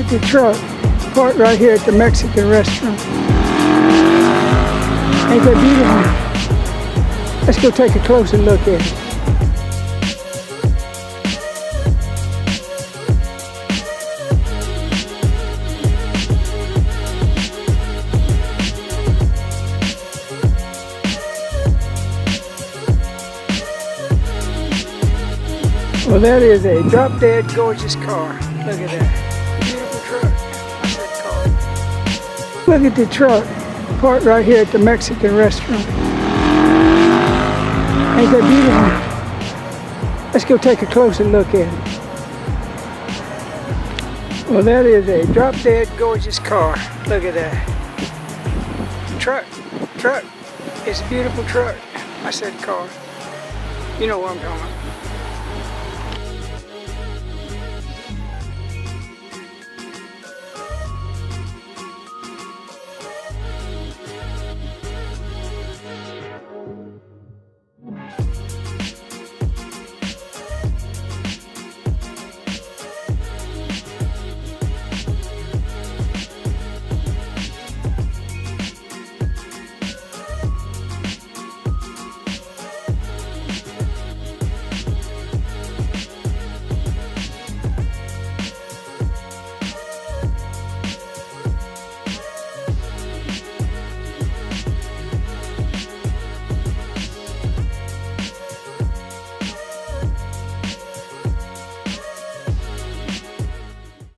at the truck parked right here at the Mexican restaurant. Ain't that beautiful? Let's go take a closer look at it. Well, that is a drop-dead gorgeous car. Look at that. Beautiful truck. I said car. Look at the truck parked right here at the Mexican restaurant. Ain't that beautiful? Let's go take a closer look at it. Well, that is a drop-dead gorgeous car. Look at that. Truck. It's a beautiful truck. I said car. You know what I'm talking about.